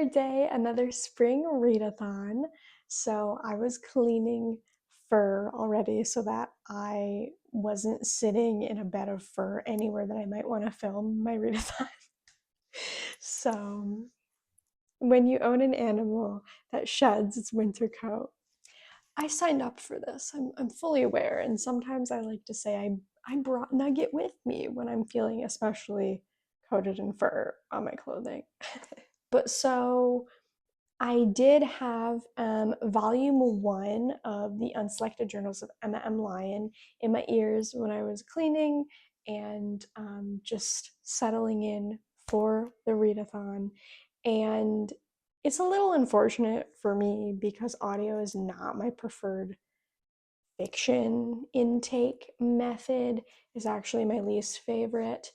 day, another spring readathon. So I was cleaning fur already so that I wasn't sitting in a bed of fur anywhere that I might want to film my readathon. So when you own an animal that sheds its winter coat, I signed up for this. I'm fully aware, and sometimes I like to say I brought Nugget with me when I'm feeling especially coated in fur on my clothing. But so I did have volume one of the Unselected Journals of Emma M. Lyon in my ears when I was cleaning and just settling in for the readathon. And it's a little unfortunate for me because audio is not my preferred fiction intake method, is actually my least favorite.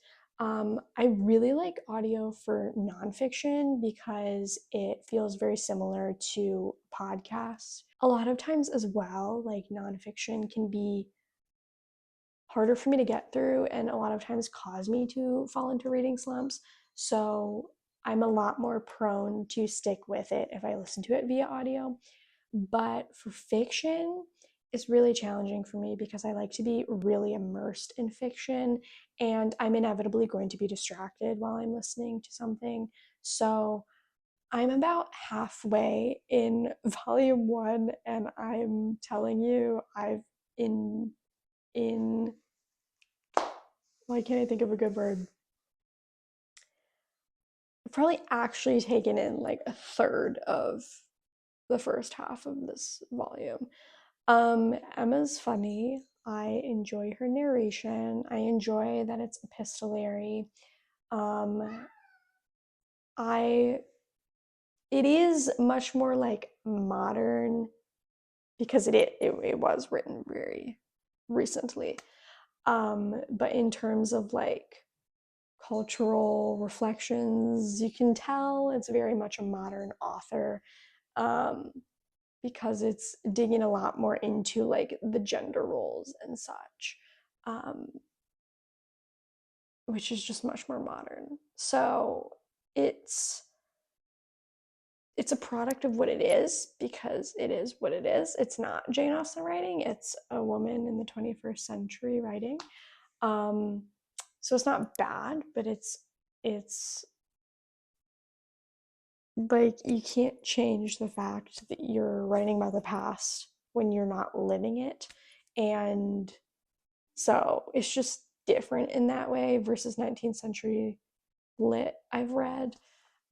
I really like audio for nonfiction because it feels very similar to podcasts. A lot of times, as well, like nonfiction can be harder for me to get through and a lot of times cause me to fall into reading slumps. So I'm a lot more prone to stick with it if I listen to it via audio. But for fiction, it's really challenging for me because I like to be really immersed in fiction and I'm inevitably going to be distracted while I'm listening to something. So I'm about halfway in volume one and I'm telling you, I've in why can't I think of a good word? I've probably actually taken in like a third of the first half of this volume. Emma's funny. I enjoy her narration. I enjoy that it's epistolary. Um, I it is much more like modern because it was written very recently. But in terms of like cultural reflections, you can tell it's very much a modern author. Um, because it's digging a lot more into like the gender roles and such, um, which is just much more modern. So it's it's a product of what it is because it is what it is. It's not Jane Austen writing; it's a woman in the 21st century writing. Um, so it's not bad, but it's like you can't change the fact that you're writing about the past when you're not living it, and so it's just different in that way versus 19th century lit I've read.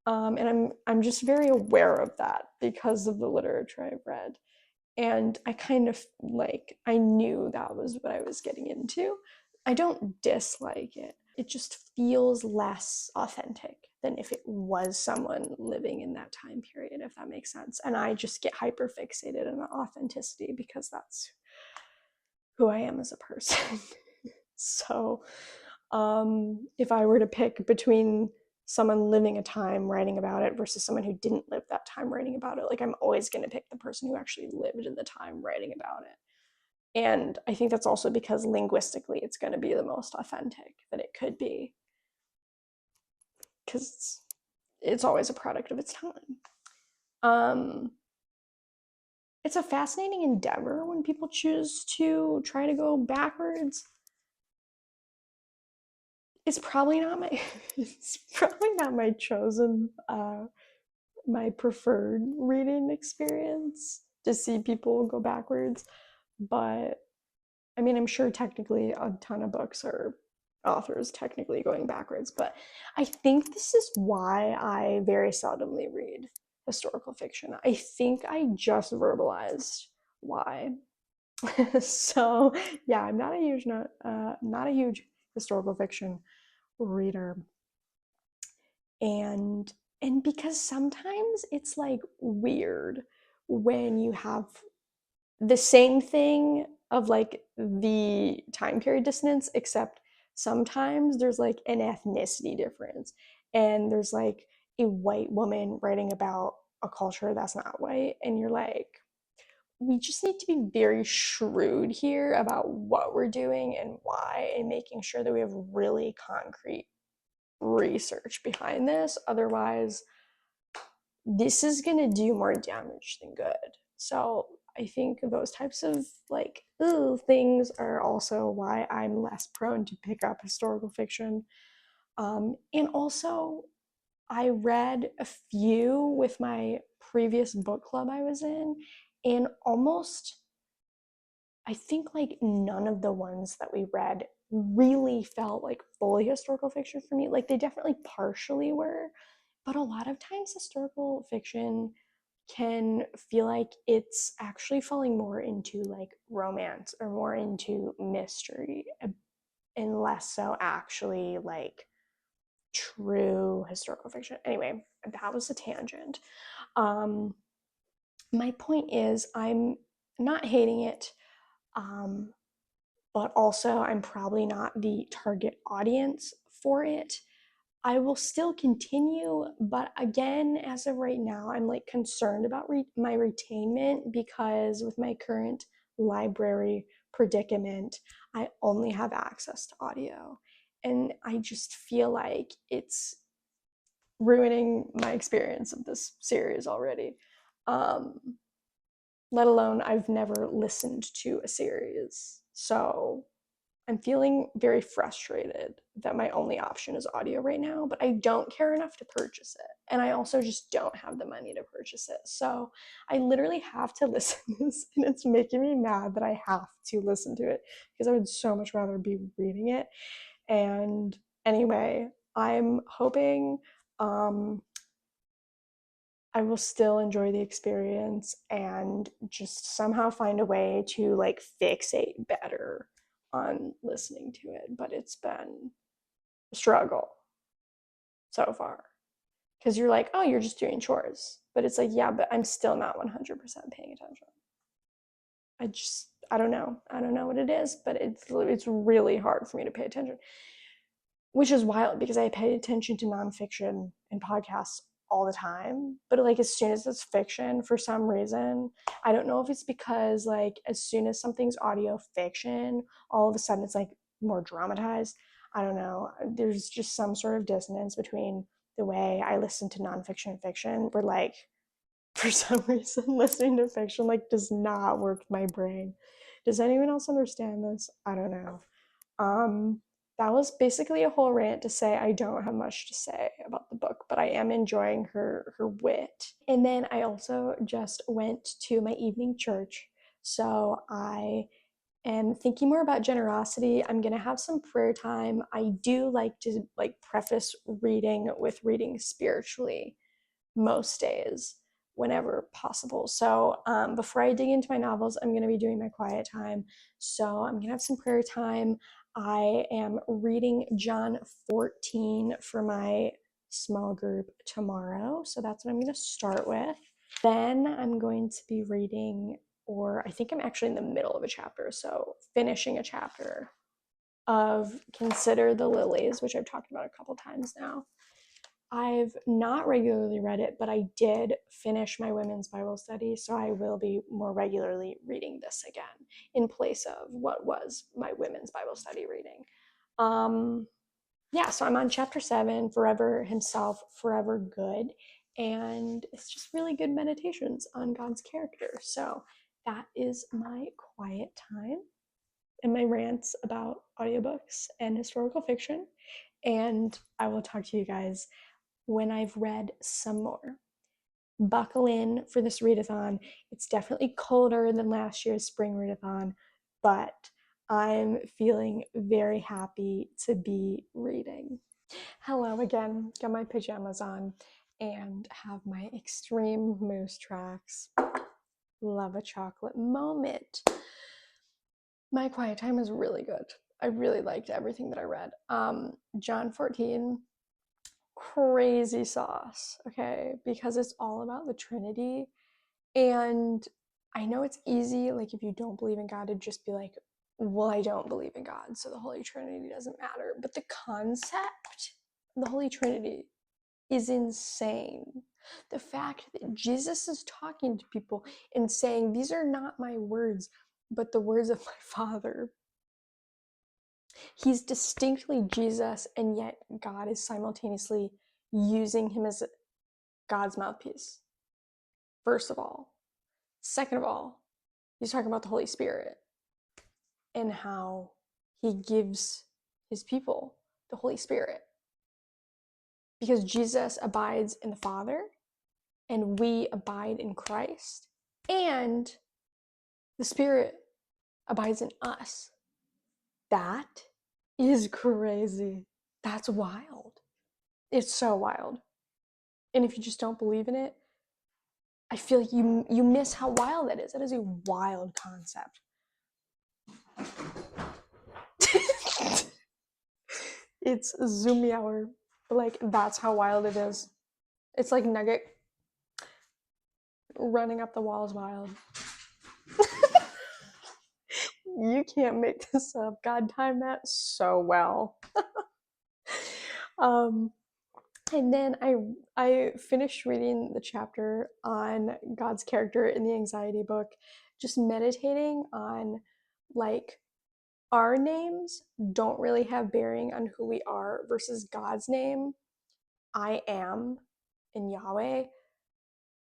And I'm just very aware of that because of the literature I've read. And I kind of like I knew that was what I was getting into. I don't dislike it. It just feels less authentic than if it was someone living in that time period, if that makes sense. And I just get hyper fixated on authenticity because that's who I am as a person. So, if I were to pick between someone living a time writing about it versus someone who didn't live that time writing about it, like I'm always going to pick the person who actually lived in the time writing about it. And I think that's also because linguistically it's going to be the most authentic that it could be because it's always a product of its time. Um, it's a fascinating endeavor when people choose to try to go backwards. It's probably not my it's probably not my chosen my preferred reading experience to see people go backwards, but I mean I'm sure technically a ton of books are authors technically going backwards, but I think this is why I very seldomly read historical fiction. I think I just verbalized why. So yeah, I'm not a huge historical fiction reader, and because sometimes it's like weird when you have the same thing of like the time period dissonance, except sometimes there's like an ethnicity difference and there's like a white woman writing about a culture that's not white, and you're like, we just need to be very shrewd here about what we're doing and why, and making sure that we have really concrete research behind this. Otherwise, this is gonna do more damage than good. So I think those types of like things are also why I'm less prone to pick up historical fiction. And also, I read a few with my previous book club I was in, and almost, I think like none of the ones that we read really felt like fully historical fiction for me. Like they definitely partially were, but a lot of times historical fiction can feel like it's actually falling more into like romance or more into mystery and less so actually like true historical fiction. Anyway, that was a tangent. Um, my point is, I'm not hating it, um, but also I'm probably not the target audience for it. I will still continue, but again, as of right now, I'm like concerned about my retainment because with my current library predicament, I only have access to audio. And I just feel like it's ruining my experience of this series already. Um, Let alone I've never listened to a series. So I'm feeling very frustrated that my only option is audio right now, but I don't care enough to purchase it. And I also just don't have the money to purchase it. So I literally have to listen to this, and it's making me mad that I have to listen to it because I would so much rather be reading it. And anyway, I'm hoping I will still enjoy the experience and just somehow find a way to like fixate better on listening to it. But it's been a struggle so far because you're like, oh, you're just doing chores. But it's like, yeah, but I'm still not 100% paying attention. I don't know. I don't know what it is, but it's really hard for me to pay attention, which is wild because I pay attention to nonfiction and podcasts all the time. But like as soon as it's fiction, for some reason, I don't know if it's because like as soon as something's audio fiction, all of a sudden it's like more dramatized. I don't know. There's just some sort of dissonance between the way I listen to nonfiction and fiction. Where like for some reason listening to fiction like does not work with my brain. Does anyone else understand this? I don't know. Um, that was basically a whole rant to say I don't have much to say about the book, but I am enjoying her wit. And then I also just went to my evening church, so I am thinking more about generosity. I'm gonna have some prayer time. I do like to like preface reading with reading spiritually most days whenever possible. So before I dig into my novels, I'm going to be doing my quiet time. So I'm going to have some prayer time. I am reading John 14 for my small group tomorrow. So that's what I'm going to start with. Then I'm going to be reading, or I think I'm actually in the middle of a chapter. So finishing a chapter of Consider the Lilies, which I've talked about a couple times now. I've not regularly read it, but I did finish my women's Bible study, so I will be more regularly reading this again in place of what was my women's Bible study reading. Yeah, so I'm on chapter 7, Forever Himself, Forever Good, and it's just really good meditations on God's character. So that is my quiet time and my rants about audiobooks and historical fiction. And I will talk to you guys when I've read some more. Buckle in for this readathon. It's definitely colder than last year's spring readathon, but I'm feeling very happy to be reading. Hello again. Got my pajamas on and have my extreme moose tracks. Love a chocolate moment. My quiet time was really good. I really liked everything that I read. John 14, crazy sauce, okay? Because it's all about the Trinity. And I know it's easy, like, if you don't believe in God, to just be like, well, I don't believe in God, so the Holy Trinity doesn't matter. But the concept of the Holy Trinity is insane. The fact that Jesus is talking to people and saying, these are not my words, but the words of my Father. He's distinctly Jesus, and yet God is simultaneously using him as God's mouthpiece, first of all. Second of all, he's talking about the Holy Spirit and how he gives his people the Holy Spirit. Because Jesus abides in the Father, and we abide in Christ, and the Spirit abides in us. That is crazy. That's wild. It's so wild. And if you just don't believe in it, I feel like you miss how wild that is. That is a wild concept. It's Zoomy hour. Like, that's how wild it is. It's like Nugget running up the walls wild. You can't make this up. God timed that so well. And then I finished reading the chapter on God's character in the anxiety book, just meditating on, like, our names don't really have bearing on who we are versus God's name, I am, in Yahweh.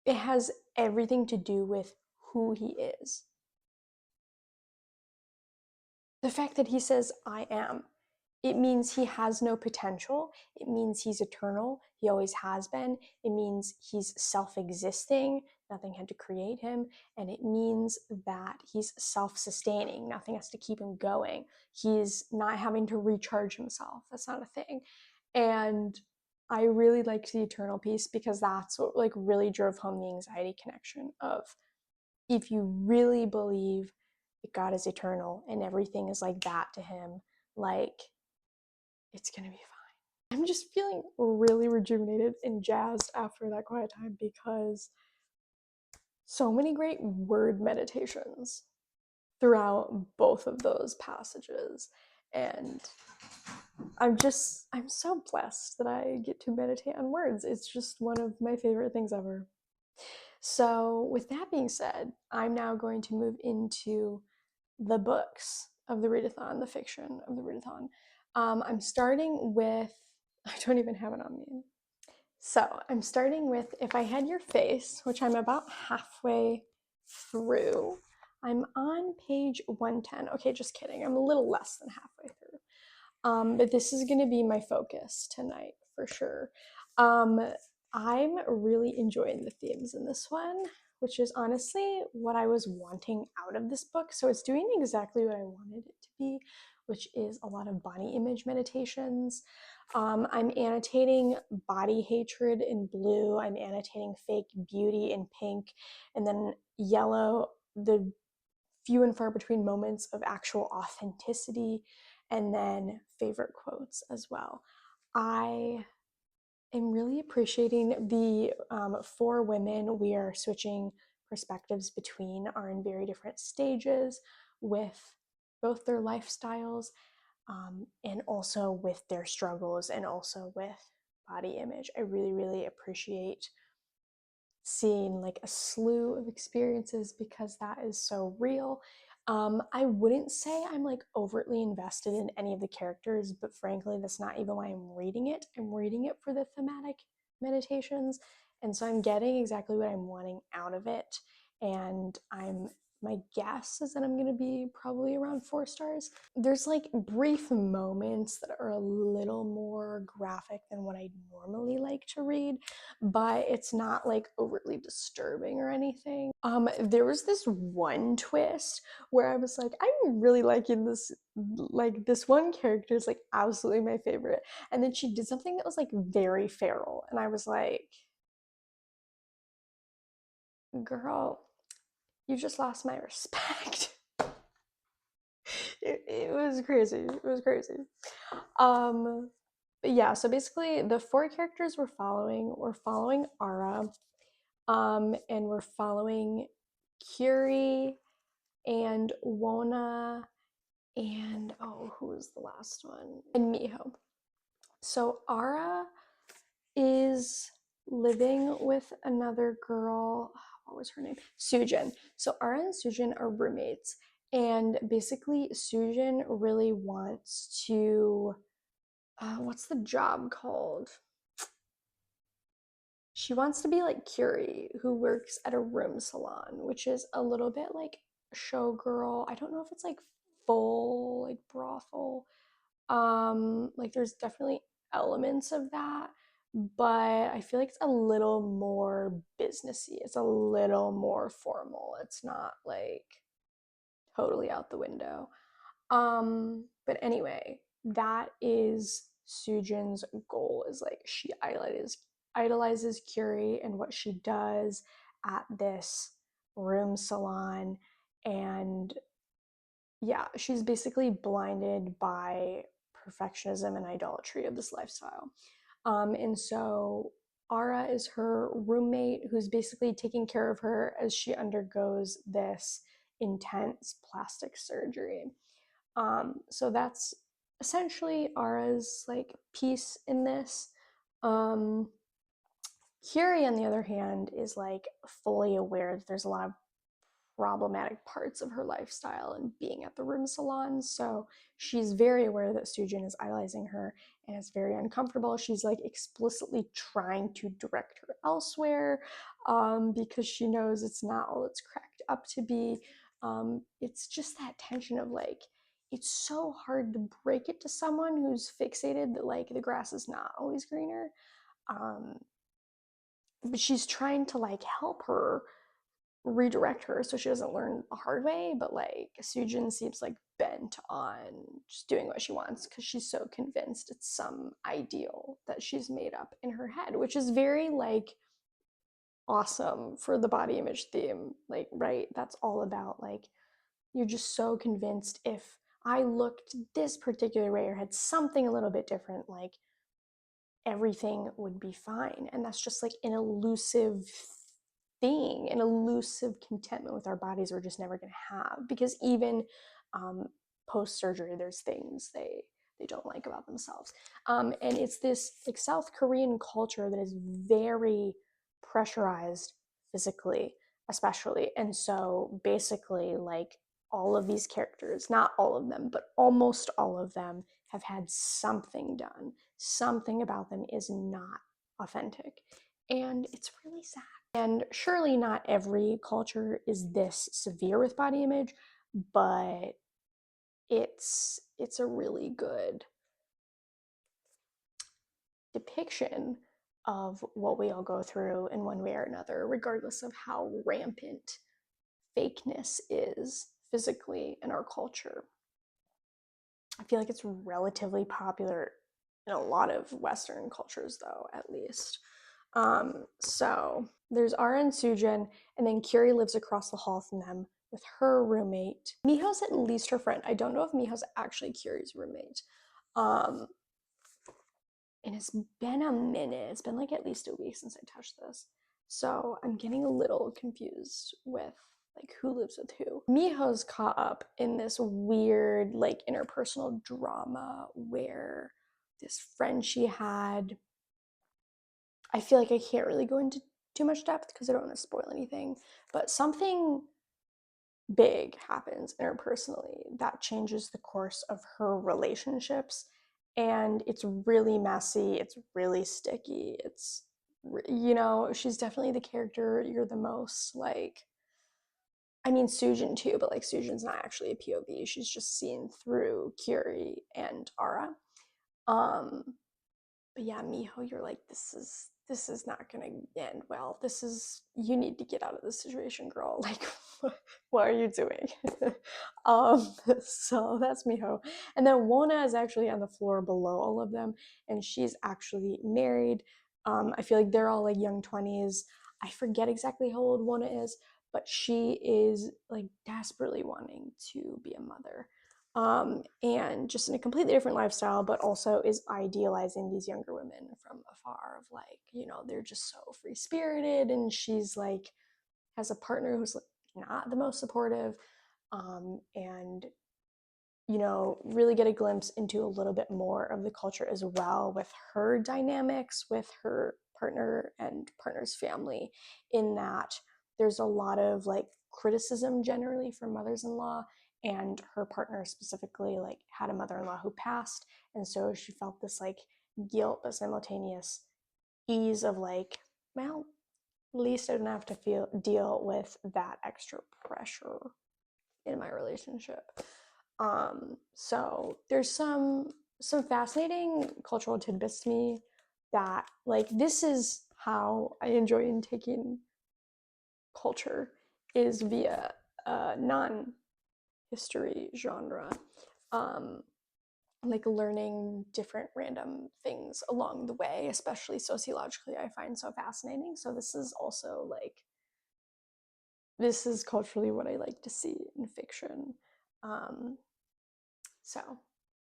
It has everything to do with who he is. The fact that he says, I am, it means he has no potential. It means he's eternal. He always has been. It means he's self-existing. Nothing had to create him. And it means that he's self-sustaining. Nothing has to keep him going. He's not having to recharge himself. That's not a thing. And I really liked the eternal piece because that's what, like, really drove home the anxiety connection of, if you really believe that God is eternal and everything is like that to him, like, it's gonna be fine. I'm just feeling really rejuvenated and jazzed after that quiet time because so many great word meditations throughout both of those passages. And I'm so blessed that I get to meditate on words. It's just one of my favorite things ever. So, with that being said, I'm now going to move into the books of the readathon, the fiction of the readathon. I'm starting with, I don't even have it on me. So I'm starting with If I Had Your Face, which I'm about halfway through. I'm on page 110. Okay, just kidding. I'm a little less than halfway through. But this is going to be my focus tonight for sure. I'm really enjoying the themes in this one, which is honestly what I was wanting out of this book. So it's doing exactly what I wanted it to be, which is a lot of body image meditations. I'm annotating body hatred in blue. I'm annotating fake beauty in pink. And then yellow, the few and far between moments of actual authenticity. And then favorite quotes as well. I am really appreciating the 4 women we are switching perspectives between are in very different stages with both their lifestyles and also with their struggles and also with body image. I really, really appreciate seeing like a slew of experiences because that is so real. I wouldn't say I'm like overtly invested in any of the characters, but frankly, that's not even why I'm reading it. I'm reading it for the thematic meditations. And so I'm getting exactly what I'm wanting out of it. And my guess is that I'm going to be probably around 4 stars. There's like brief moments that are a little more graphic than what I normally like to read, but it's not like overtly disturbing or anything. There was this one twist where I was like, I'm really liking this, like this one character is like absolutely my favorite. And then she did something that was like very feral. And I was like, girl, you just lost my respect. It was crazy. It was crazy. But yeah, so basically the 4 characters we're following Ara, and we're following Curie and Wona and who was the last one? And Miho. So Ara is living with another girl. What was her name? Sujin. So Ara and Sujin are roommates. And basically, Sujin really wants to, what's the job called? she wants to be like Curie, who works at a room salon, which is a little bit like showgirl. I don't know if it's like full like brothel. Like there's definitely elements of that, but I feel like it's a little more businessy. It's a little more formal. It's not like totally out the window. But anyway, that is Sujin's goal, is like she idolizes Curie and what she does at this room salon. And yeah, she's basically blinded by perfectionism and idolatry of this lifestyle. And so Ara is her roommate who's basically taking care of her as she undergoes this intense plastic surgery. So that's essentially Ara's like piece in this. Um, Curie, on the other hand, is like fully aware that there's a lot of problematic parts of her lifestyle and being at the room salon. So she's very aware that Sujin is idolizing her and it's very uncomfortable. She's like explicitly trying to direct her elsewhere because she knows it's not all it's cracked up to be. It's just that tension of like, it's so hard to break it to someone who's fixated that like the grass is not always greener. Um, but she's trying to like help her redirect her so she doesn't learn the hard way, but like Sujin seems like bent on just doing what she wants because she's so convinced it's some ideal that she's made up in her head, which is very like awesome for the body image theme. Like, right, that's all about like you're just so convinced if I looked this particular way or had something a little bit different, like everything would be fine. And that's just like an elusive thing, an elusive contentment with our bodies we're just never going to have. Because even post surgery, there's things they don't like about themselves. And it's this like South Korean culture that is very pressurized physically, especially. And so basically, like all of these characters, not all of them, but almost all of them have had something done. Something about them is not authentic. And it's really sad. And surely not every culture is this severe with body image, but it's a really good depiction of what we all go through in one way or another, regardless of how rampant fakeness is physically in our culture. I feel like it's relatively popular in a lot of Western cultures, though, at least. So there's Ara and Sujin, and then Curie lives across the hall from them with her roommate. Miho's at least her friend. I don't know if Miho's actually Curie's roommate. Um, and it's been a minute. It's been like at least a week since I touched this. So I'm getting a little confused with like who lives with who. Miho's caught up in this weird like interpersonal drama where this friend she had, I feel like I can't really go into too much depth because I don't want to spoil anything, but something big happens interpersonally that changes the course of her relationships. And it's really messy, it's really sticky. It's, you know, she's definitely the character you're the most like, I mean, Sujin too, but like Sujin's not actually a POV. She's just seen through Curie and Ara. Um, but yeah, Miho, you're like, this is not gonna end well. This is, you need to get out of this situation, girl. Like, what are you doing? So that's Miho. And then Wona is actually on the floor below all of them, and she's actually married. I feel like they're all like young 20s. I forget exactly how old Wona is, but she is like desperately wanting to be a mother, and just in a completely different lifestyle, but also is idealizing these younger women from afar of like, you know, they're just so free spirited, and she's like has a partner who's like not the most supportive, and you know, really get a glimpse into a little bit more of the culture as well with her dynamics with her partner and partner's family, in that there's a lot of like criticism generally from mothers-in-law, and her partner specifically like had a mother-in-law who passed, and so she felt this like guilt but simultaneous ease of like well, at least I don't have to deal with that extra pressure in my relationship. So there's some fascinating cultural tidbits to me that, like, this is how I enjoy taking culture, is via a non-history genre. Um, like learning different random things along the way, especially sociologically, I find so fascinating. So this is also like, this is culturally what I like to see in fiction. Um, so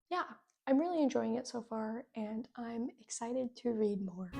yeah, I'm really enjoying it so far, and I'm excited to read more.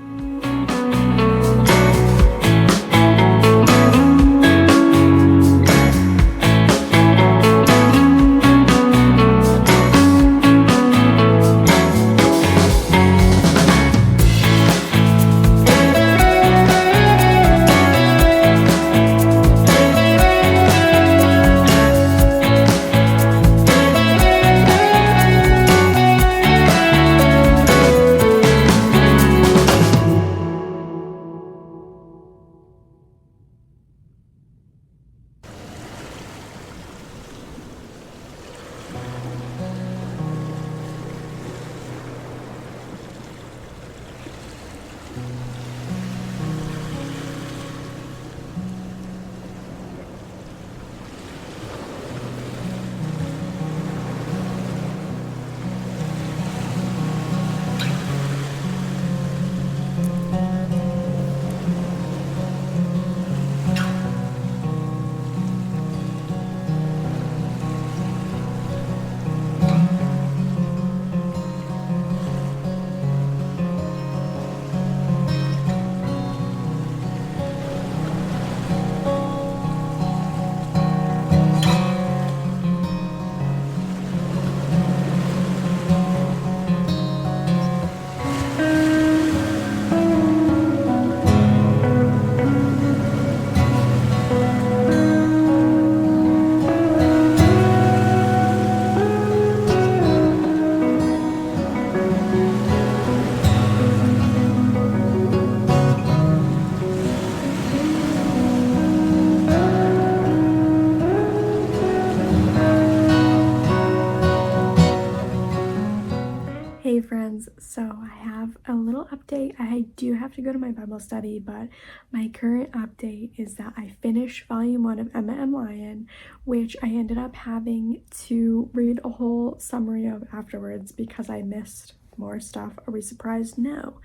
Hey friends, so I have a little update. I do have to go to my Bible study, but my current update is that I finished volume 1 of Emma and Lion, which I ended up having to read a whole summary of afterwards because I missed more stuff. Are we surprised? No.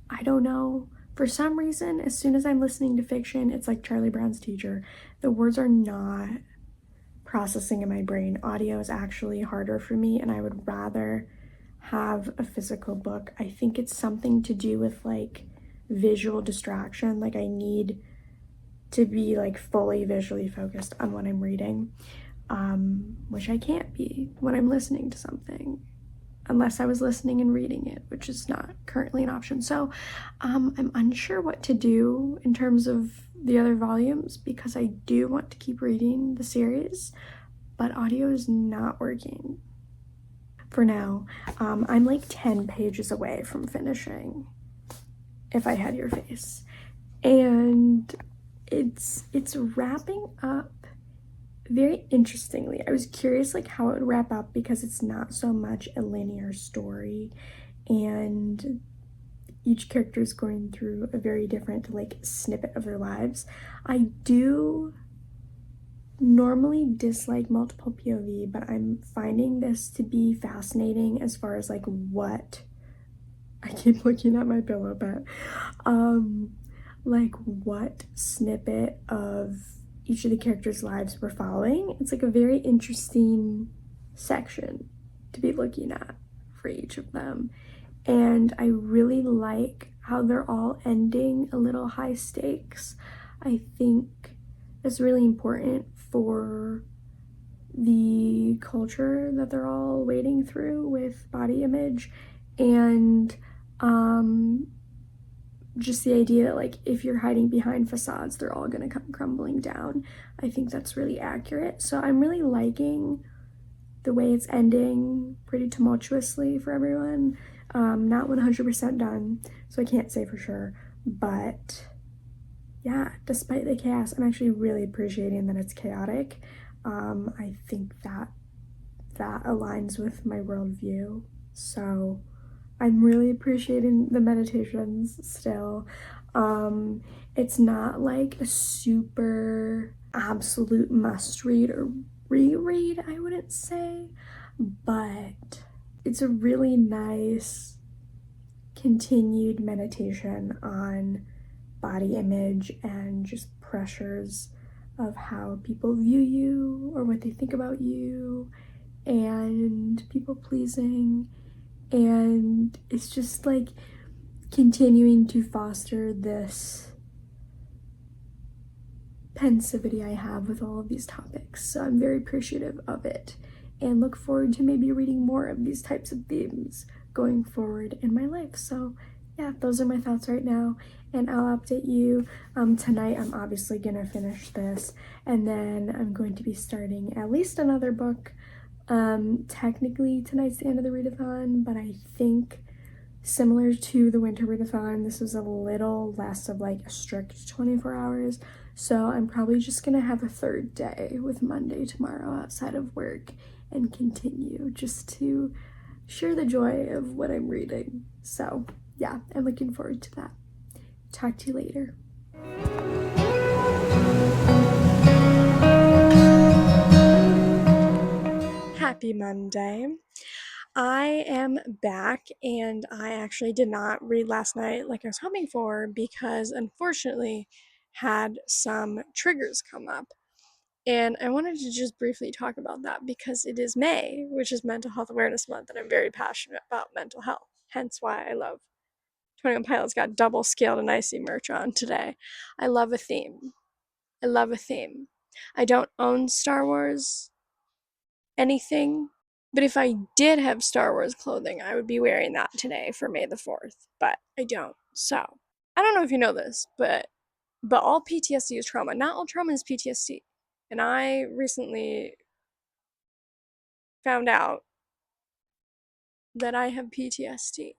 I don't know. For some reason, as soon as I'm listening to fiction, it's like Charlie Brown's Teacher. The words are not processing in my brain. Audio is actually harder for me, and I would rather have a physical book. I think it's something to do with like visual distraction. Like I need to be like fully visually focused on what I'm reading, which I can't be when I'm listening to something, unless I was listening and reading it, which is not currently an option. So I'm unsure what to do in terms of the other volumes because I do want to keep reading the series, but audio is not working for now. I'm like 10 pages away from finishing If I Had Your Face, and it's wrapping up very interestingly. I was curious like how it would wrap up because it's not so much a linear story, and each character is going through a very different like snippet of their lives. I do normally dislike multiple POV, but I'm finding this to be fascinating as far as like what I keep looking at my pillow, but like what snippet of each of the characters' lives we're following. It's like a very interesting section to be looking at for each of them, and I really like how they're all ending a little high stakes. I think it's really important for the culture that they're all wading through with body image, and just the idea that like if you're hiding behind facades, they're all gonna come crumbling down. I think that's really accurate. So I'm really liking the way it's ending pretty tumultuously for everyone. Not 100% done, so I can't say for sure, but yeah, despite the chaos, I'm actually really appreciating that it's chaotic. I think that that aligns with my worldview. So I'm really appreciating the meditations still. It's not like a super absolute must read or reread, I wouldn't say, but it's a really nice continued meditation on body image and just pressures of how people view you or what they think about you and people pleasing. And it's just like continuing to foster this pensivity I have with all of these topics. So I'm very appreciative of it and look forward to maybe reading more of these types of themes going forward in my life. So yeah, those are my thoughts right now, and I'll update you. Tonight I'm obviously gonna finish this, and then I'm going to be starting at least another book. Technically tonight's the end of the readathon, but I think similar to the winter readathon, this was a little less of like a strict 24 hours. So I'm probably just gonna have a third day with Monday tomorrow outside of work and continue just to share the joy of what I'm reading. So yeah, I'm looking forward to that. Talk to you later. Happy Monday. I am back, and I actually did not read last night like I was hoping for because unfortunately had some triggers come up. And I wanted to just briefly talk about that because it is May, which is Mental Health Awareness Month, and I'm very passionate about mental health. Hence why I love 21 Pilots got double scaled and icy merch on today. I love a theme. I love a theme. I don't own Star Wars anything, but if I did have Star Wars clothing, I would be wearing that today for May the 4th, but I don't. So, I don't know if you know this, but all PTSD is trauma. Not all trauma is PTSD. And I recently found out that I have PTSD.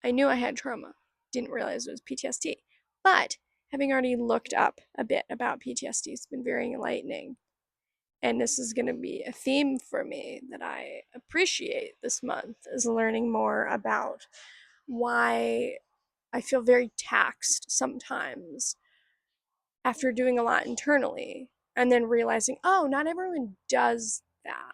I knew I had trauma, didn't realize it was PTSD. But having already looked up a bit about PTSD has been very enlightening. And this is going to be a theme for me that I appreciate this month, is learning more about why I feel very taxed sometimes after doing a lot internally and then realizing, oh, not everyone does that.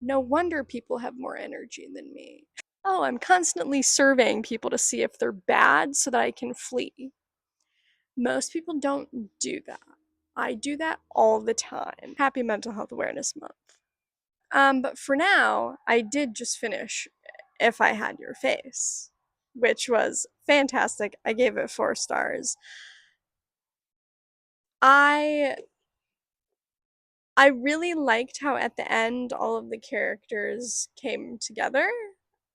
No wonder people have more energy than me. Oh, I'm constantly surveying people to see if they're bad so that I can flee. Most people don't do that. I do that all the time. Happy Mental Health Awareness Month. But for now, I did just finish If I Had Your Face, which was fantastic. I gave it 4 stars. I I really liked how at the end all of the characters came together.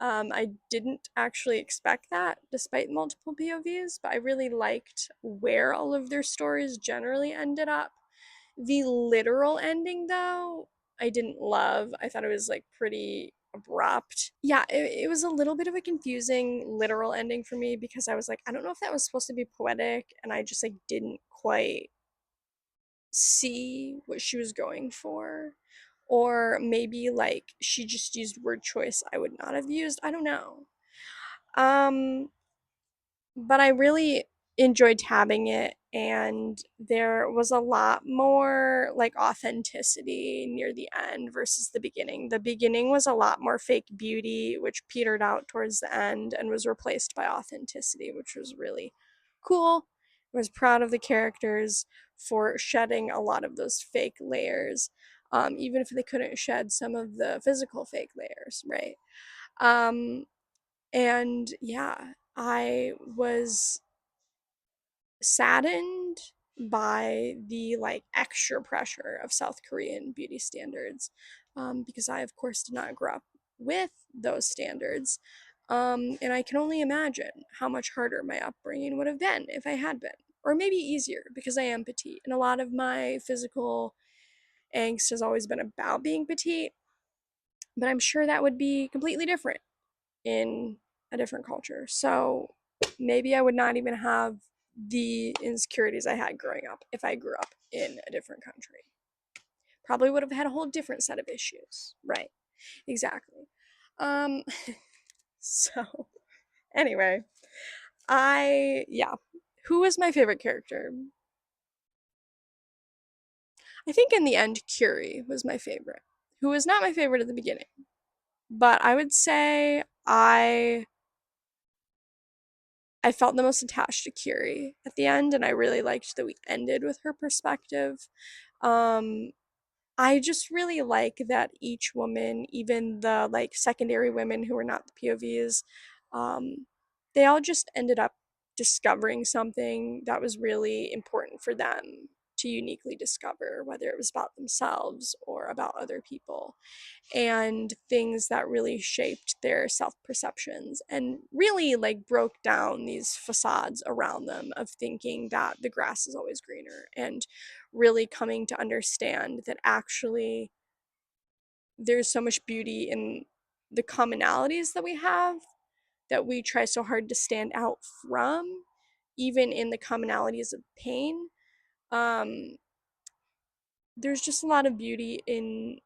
I didn't actually expect that despite multiple POVs, but I really liked where all of their stories generally ended up. The literal ending, though, I didn't love. I thought it was like pretty abrupt. Yeah, it was a little bit of a confusing literal ending for me because I was like, I don't know if that was supposed to be poetic, and I just like didn't quite see what she was going for. Or maybe like she just used word choice I would not have used. I don't know. Um, but I really enjoyed tabbing it, and there was a lot more like authenticity near the end versus the beginning. The beginning was a lot more fake beauty, which petered out towards the end and was replaced by authenticity, which was really cool. I was proud of the characters for shedding a lot of those fake layers, even if they couldn't shed some of the physical fake layers, right? Um, and yeah, I was saddened by the like extra pressure of South Korean beauty standards, because I, of course, did not grow up with those standards. And I can only imagine how much harder my upbringing would have been if I had been, or maybe easier because I am petite. And a lot of my physical angst has always been about being petite, but I'm sure that would be completely different in a different culture. So maybe I would not even have the insecurities I had growing up if I grew up in a different country. Probably would have had a whole different set of issues. Right. Exactly. Um so anyway, yeah. Who was my favorite character? I think in the end Curie was my favorite. Who was not my favorite at the beginning. But I would say I felt the most attached to Curie at the end, and I really liked that we ended with her perspective. Um, I just really like that each woman, even the like secondary women who were not the POVs, um, they all just ended up discovering something that was really important for them to uniquely discover, whether it was about themselves or about other people, and things that really shaped their self perceptions and really like broke down these facades around them of thinking that the grass is always greener, and really coming to understand that actually there's so much beauty in the commonalities that we have that we try so hard to stand out from, even in the commonalities of pain. Um, there's just a lot of beauty in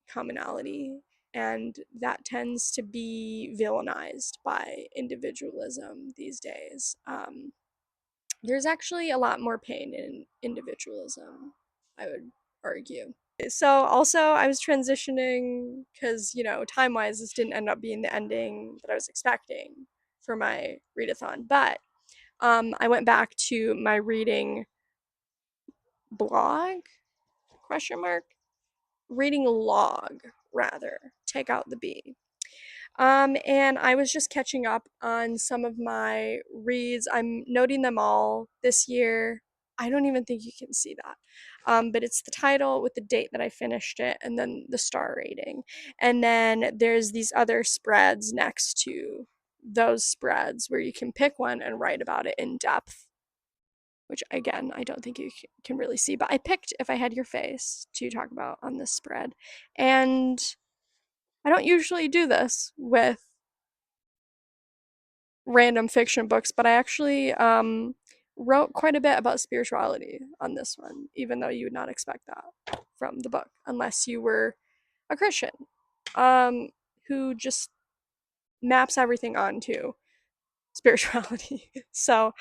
commonality, and that tends to be villainized by individualism these days. There's actually a lot more pain in individualism, I would argue. So also I was transitioning because, time wise, this didn't end up being the ending that I was expecting for my readathon, but I went back to my reading blog, question mark, reading log, rather, take out the B. And I was just catching up on some of my reads. I'm noting them all this year. I don't even think you can see that. But it's the title with the date that I finished it and then the star rating. And then there's these other spreads next to those spreads where you can pick one and write about it in depth, which again, I don't think you can really see. But I picked If I Had Your Face to talk about on this spread. And I don't usually do this with random fiction books, but I actually wrote quite a bit about spirituality on this one, even though you would not expect that from the book unless you were a Christian um, who just maps everything onto spirituality. So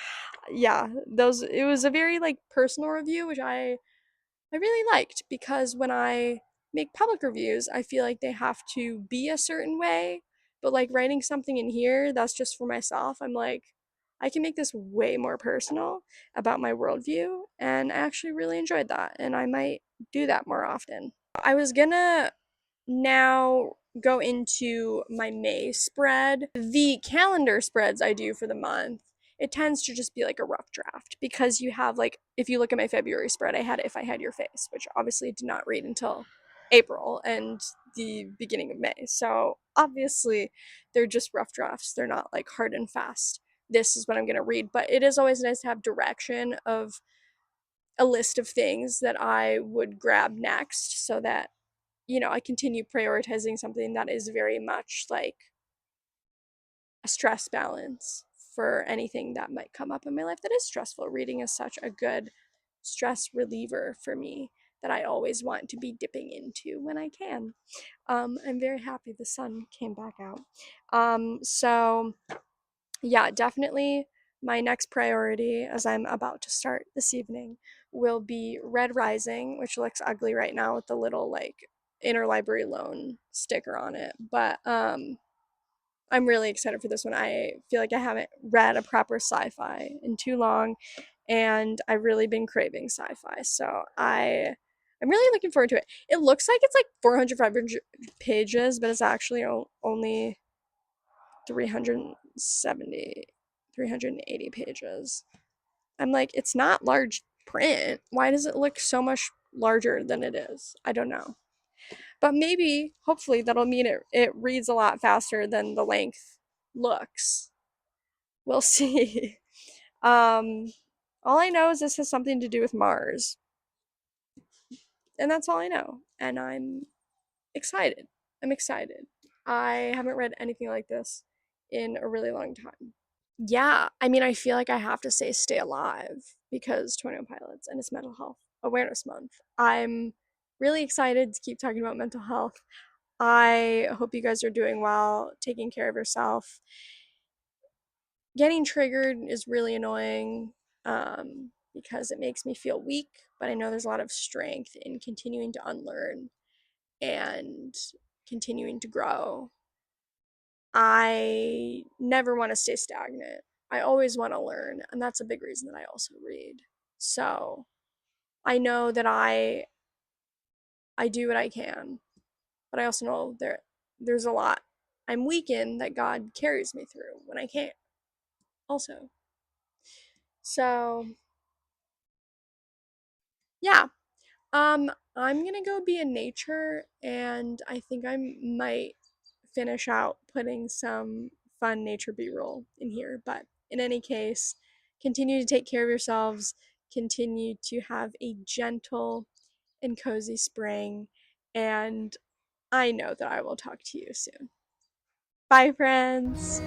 yeah, those it was a very like personal review, which I really liked, because when I make public reviews, I feel like they have to be a certain way. But like writing something in here that's just for myself, I'm like, I can make this way more personal about my worldview. And I actually really enjoyed that. And I might do that more often. I was gonna now go into my May spread. The calendar spreads I do for the month, it tends to just be like a rough draft, because you have like, if you look at my February spread, I had If I Had Your Face, which obviously did not read until April and the beginning of May. So obviously they're just rough drafts. They're not like hard and fast. This is what I'm going to read, but it is always nice to have direction of a list of things that I would grab next, so that I continue prioritizing something that is very much like a stress balance for anything that might come up in my life that is stressful. Reading is such a good stress reliever for me that I always want to be dipping into when I can. I'm very happy the sun came back out. So yeah, definitely my next priority, as I'm about to start this evening, will be Red Rising, which looks ugly right now with the little like interlibrary loan sticker on it. But I'm really excited for this one. I feel like I haven't read a proper sci-fi in too long, and I've really been craving sci-fi. So I'm really looking forward to it. It looks like it's like 400, 500 pages, but it's actually only 370, 380 pages. I'm like, it's not large print. Why does it look so much larger than it is? I don't know. But maybe, hopefully, that'll mean it reads a lot faster than the length looks. We'll see. Um, all I know is this has something to do with Mars. And that's all I know. And I'm excited. I'm excited. I haven't read anything like this in a really long time. Yeah, I mean, I feel like I have to say stay alive because 21 Pilots and it's Mental Health Awareness Month. I'm really excited to keep talking about mental health. I hope you guys are doing well, taking care of yourself. Getting triggered is really annoying because it makes me feel weak, but I know there's a lot of strength in continuing to unlearn and continuing to grow. I never want to stay stagnant. I always want to learn, and that's a big reason that I also read. So I know that I do what I can, but I also know there's a lot I'm weak in that God carries me through when I can't. Also, so yeah, I'm gonna go be in nature, and I think I might finish out putting some fun nature B-roll in here. But in any case, continue to take care of yourselves, continue to have a gentle and cozy spring, and I know that I will talk to you soon. Bye, friends!